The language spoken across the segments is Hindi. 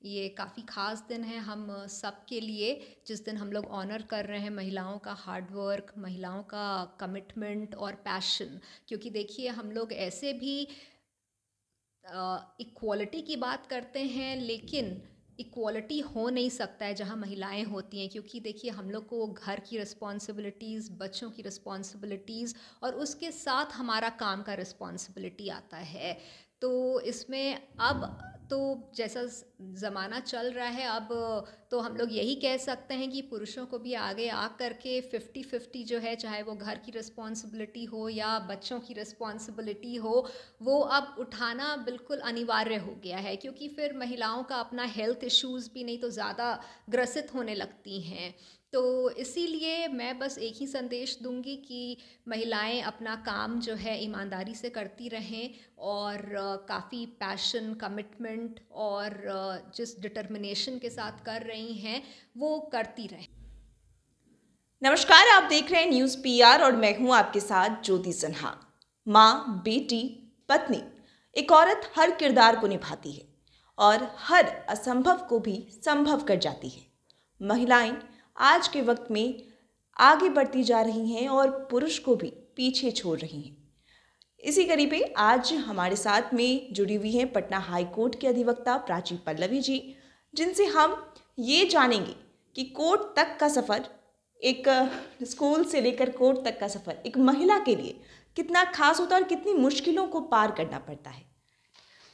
ये काफ़ी ख़ास दिन है हम सब के लिए, जिस दिन हम लोग ऑनर कर रहे हैं महिलाओं का हार्ड वर्क, महिलाओं का कमिटमेंट और पैशन। क्योंकि देखिए हम लोग ऐसे भी इक्वालिटी की बात करते हैं, लेकिन इक्वालिटी हो नहीं सकता है जहाँ महिलाएं होती हैं। क्योंकि देखिए हम लोग को घर की रिस्पॉन्सिबिलिटीज़, बच्चों की रिस्पॉन्सिबिलिटीज़ और उसके साथ हमारा काम का रिस्पॉन्सिबिलिटी आता है। तो इसमें अब तो जैसा ज़माना चल रहा है, अब तो हम लोग यही कह सकते हैं कि पुरुषों को भी आगे आ करके 50-50 जो है, चाहे वो घर की रिस्पॉन्सिबिलिटी हो या बच्चों की रिस्पॉन्सिबिलिटी हो, वो अब उठाना बिल्कुल अनिवार्य हो गया है। क्योंकि फिर महिलाओं का अपना हेल्थ इश्यूज़ भी नहीं तो ज़्यादा ग्रसित होने लगती हैं। तो इसीलिए मैं बस एक ही संदेश दूंगी कि महिलाएं अपना काम जो है ईमानदारी से करती रहें और काफ़ी पैशन, कमिटमेंट और जिस डिटर्मिनेशन के साथ कर रही हैं वो करती रहें। नमस्कार, आप देख रहे हैं न्यूज़ पीआर और मैं हूं आपके साथ ज्योति सिन्हा। माँ, बेटी, पत्नी, एक औरत हर किरदार को निभाती है और हर असंभव को भी संभव कर जाती है। महिलाएं आज के वक्त में आगे बढ़ती जा रही हैं और पुरुष को भी पीछे छोड़ रही हैं। इसी कड़ी पे आज हमारे साथ में जुड़ी हुई हैं पटना हाई कोर्ट के अधिवक्ता प्राची पल्लवी जी, जिनसे हम ये जानेंगे कि कोर्ट तक का सफ़र, एक स्कूल से लेकर कोर्ट तक का सफ़र एक महिला के लिए कितना खास होता है और कितनी मुश्किलों को पार करना पड़ता है।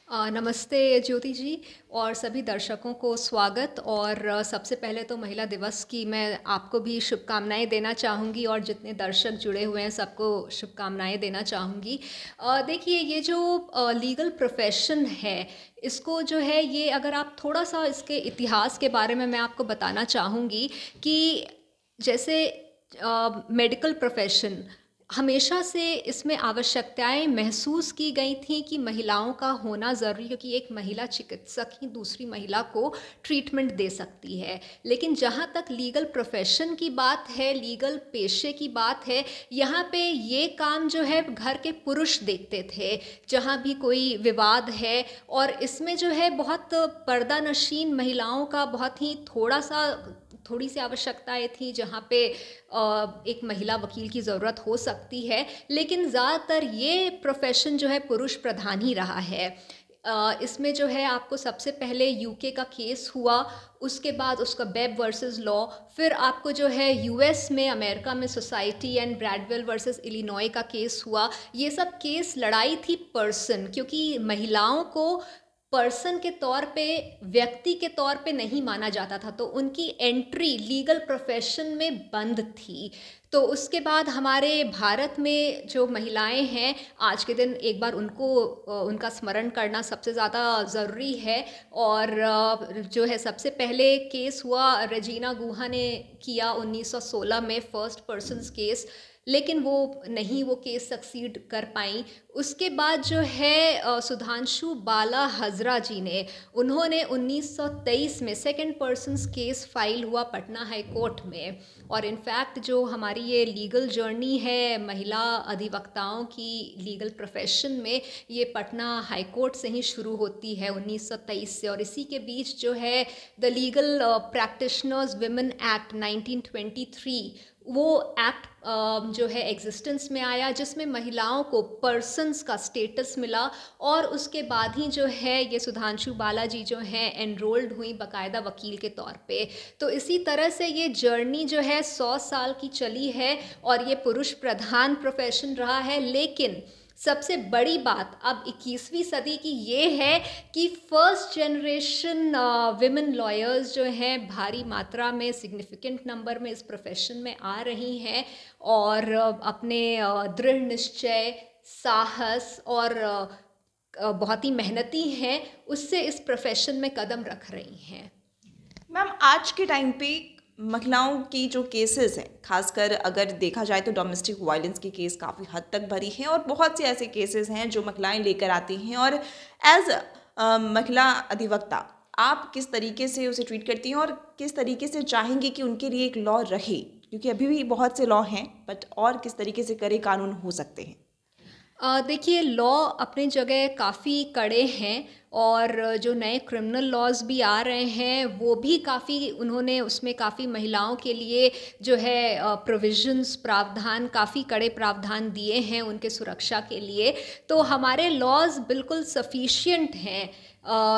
नमस्ते ज्योति जी और सभी दर्शकों को स्वागत। और सबसे पहले तो महिला दिवस की मैं आपको भी शुभकामनाएं देना चाहूँगी और जितने दर्शक जुड़े हुए हैं सबको शुभकामनाएं देना चाहूँगी। देखिए ये जो लीगल प्रोफेशन है, इसको जो है, ये अगर आप थोड़ा सा इसके इतिहास के बारे में मैं आपको बताना चाहूँगी कि जैसे मेडिकल प्रोफेशन हमेशा से इसमें आवश्यकताएं महसूस की गई थी कि महिलाओं का होना ज़रूरी, क्योंकि एक महिला चिकित्सक ही दूसरी महिला को ट्रीटमेंट दे सकती है। लेकिन जहाँ तक लीगल प्रोफेशन की बात है, लीगल पेशे की बात है, यहाँ पे ये काम जो है घर के पुरुष देखते थे। जहाँ भी कोई विवाद है, और इसमें जो है बहुत पर्दानशीन महिलाओं का बहुत ही थोड़ी सी आवश्यकताएं थी, जहाँ पे एक महिला वकील की ज़रूरत हो सकती है। लेकिन ज़्यादातर ये प्रोफेशन जो है पुरुष प्रधान ही रहा है। इसमें जो है आपको सबसे पहले यूके का केस हुआ, उसके बाद उसका बेब वर्सेस लॉ, फिर आपको जो है यूएस में, अमेरिका में सोसाइटी एंड ब्रैडवेल वर्सेस इलिनॉय का केस हुआ। ये सब केस लड़ाई थी पर्सन, क्योंकि महिलाओं को पर्सन के तौर पे, व्यक्ति के तौर पे नहीं माना जाता था, तो उनकी एंट्री लीगल प्रोफेशन में बंद थी। तो उसके बाद हमारे भारत में जो महिलाएं हैं, आज के दिन एक बार उनका स्मरण करना सबसे ज़्यादा ज़रूरी है। और जो है सबसे पहले केस हुआ रेजिना गुहा ने किया 1916 में, फर्स्ट पर्सन्स केस, लेकिन वो केस सक्सीड कर पाई। उसके बाद जो है सुधांशु बाला हजरा जी ने, उन्होंने 1923 में सेकंड पर्सन्स केस फाइल हुआ पटना हाई कोर्ट में। और इनफैक्ट जो हमारी ये लीगल जर्नी है महिला अधिवक्ताओं की लीगल प्रोफेशन में, ये पटना हाई कोर्ट से ही शुरू होती है 1923 से। और इसी के बीच जो है the legal practitioners women act 1923, वो एक्ट जो है एग्जिस्टेंस में आया, जिसमें महिलाओं को पर्सन्स का स्टेटस मिला। और उसके बाद ही जो है ये सुधांशु बालाजी जो हैं एनरोल्ड हुई बाकायदा वकील के तौर पे। तो इसी तरह से ये जर्नी जो है 100 साल की चली है और ये पुरुष प्रधान प्रोफेशन रहा है। लेकिन सबसे बड़ी बात अब 21वीं सदी की ये है कि फर्स्ट जनरेशन विमेन लॉयर्स जो हैं भारी मात्रा में, सिग्निफिकेंट नंबर में इस प्रोफेशन में आ रही हैं और अपने दृढ़ निश्चय, साहस और बहुत ही मेहनती हैं, उससे इस प्रोफेशन में कदम रख रही हैं। मैम, आज के टाइम पे महिलाओं की जो केसेस हैं, खासकर अगर देखा जाए तो डोमेस्टिक वायलेंस के केस काफ़ी हद तक भरी हैं और बहुत से ऐसे केसेस हैं जो महिलाएं लेकर आती हैं। और एज महिला अधिवक्ता आप किस तरीके से उसे ट्रीट करती हैं और किस तरीके से चाहेंगी कि उनके लिए एक लॉ रहे, क्योंकि अभी भी बहुत से लॉ हैं, बट और किस तरीके से कड़े कानून हो सकते हैं? देखिए लॉ अपनी जगह काफ़ी कड़े हैं और जो नए क्रिमिनल लॉज भी आ रहे हैं वो भी काफ़ी, उन्होंने उसमें काफ़ी महिलाओं के लिए जो है प्रोविजंस, प्रावधान, काफ़ी कड़े प्रावधान दिए हैं उनके सुरक्षा के लिए। तो हमारे लॉज बिल्कुल सफिशिएंट हैं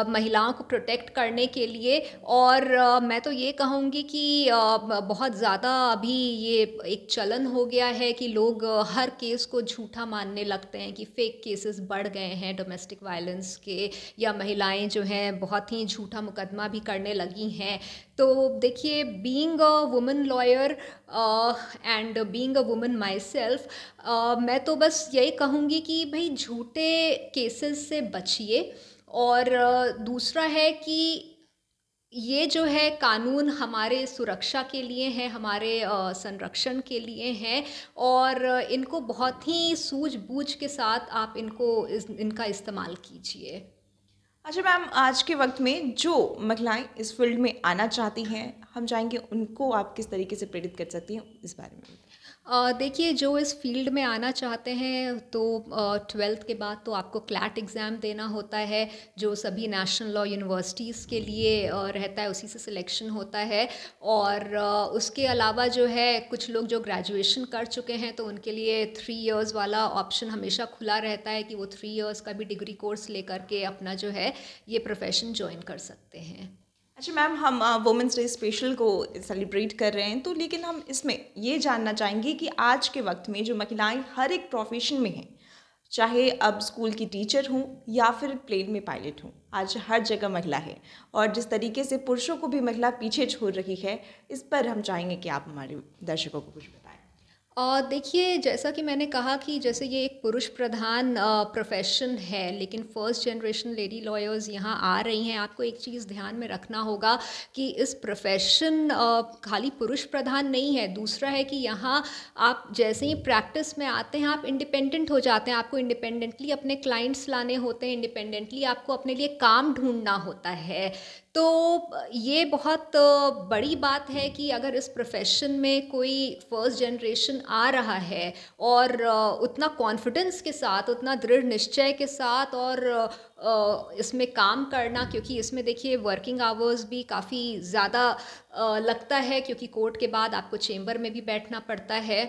महिलाओं को प्रोटेक्ट करने के लिए। और मैं तो ये कहूँगी कि बहुत ज़्यादा अभी ये एक चलन हो गया है कि लोग हर केस को झूठा मानने लगते हैं, कि फेक केसेस बढ़ गए हैं डोमेस्टिक वायलेंस के, या महिलाएं जो हैं बहुत ही झूठा मुकदमा भी करने लगी हैं। तो देखिए, being a woman lawyer and being a woman my self, मैं तो बस यही कहूँगी कि भाई झूठे केसेस से बचिए। और दूसरा है कि ये जो है कानून हमारे सुरक्षा के लिए हैं, हमारे संरक्षण के लिए हैं, और इनको बहुत ही सूझबूझ के साथ आप इनका इस्तेमाल कीजिए। अच्छा मैम, आज के वक्त में जो महिलाएं इस फील्ड में आना चाहती हैं, हम चाहेंगे उनको आप किस तरीके से प्रेरित कर सकती हैं, इस बारे में बताएं। देखिए, जो इस फील्ड में आना चाहते हैं तो 12th के बाद तो आपको क्लैट एग्ज़ाम देना होता है, जो सभी नेशनल लॉ यूनिवर्सिटीज़ के लिए रहता है, उसी से सिलेक्शन होता है। और उसके अलावा जो है कुछ लोग जो ग्रेजुएशन कर चुके हैं तो उनके लिए 3 इयर्स वाला ऑप्शन हमेशा खुला रहता है कि वो 3 इयर्स का भी डिग्री कोर्स लेकर के अपना जो है ये प्रोफेशन ज्वाइन कर सकते हैं। अच्छा मैम, हम वुमेंस डे स्पेशल को सेलिब्रेट कर रहे हैं, तो लेकिन हम इसमें ये जानना चाहेंगे कि आज के वक्त में जो महिलाएं हर एक प्रोफेशन में हैं, चाहे अब स्कूल की टीचर हों या फिर प्लेन में पायलट हों, आज हर जगह महिला है, और जिस तरीके से पुरुषों को भी महिला पीछे छोड़ रही है, इस पर हम चाहेंगे कि आप हमारे दर्शकों को कुछ बताएं। देखिए, जैसा कि मैंने कहा कि जैसे ये एक पुरुष प्रधान प्रोफेशन है, लेकिन फर्स्ट जनरेशन लेडी लॉयर्स यहाँ आ रही हैं। आपको एक चीज़ ध्यान में रखना होगा कि इस प्रोफेशन खाली पुरुष प्रधान नहीं है। दूसरा है कि यहाँ आप जैसे ही प्रैक्टिस में आते हैं, आप इंडिपेंडेंट हो जाते हैं। आपको इंडिपेंडेंटली अपने क्लाइंट्स लाने होते हैं, इंडिपेंडेंटली आपको अपने लिए काम ढूंढना होता है। तो ये बहुत बड़ी बात है कि अगर इस प्रोफेशन में कोई फर्स्ट जनरेशन आ रहा है और उतना कॉन्फिडेंस के साथ, उतना दृढ़ निश्चय के साथ, और इसमें काम करना, क्योंकि इसमें देखिए वर्किंग आवर्स भी काफ़ी ज़्यादा लगता है, क्योंकि कोर्ट के बाद आपको चेंबर में भी बैठना पड़ता है।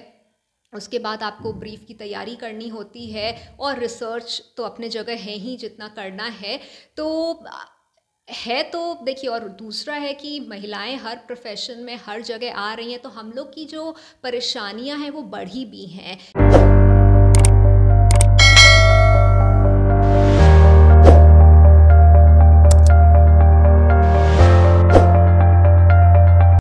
उसके बाद आपको ब्रीफ की तैयारी करनी होती है, और रिसर्च तो अपने जगह है ही जितना करना है। तो देखिए, और दूसरा है कि महिलाएं हर प्रोफेशन में हर जगह आ रही हैं, तो हम लोग की जो परेशानियां हैं वो बढ़ी भी हैं।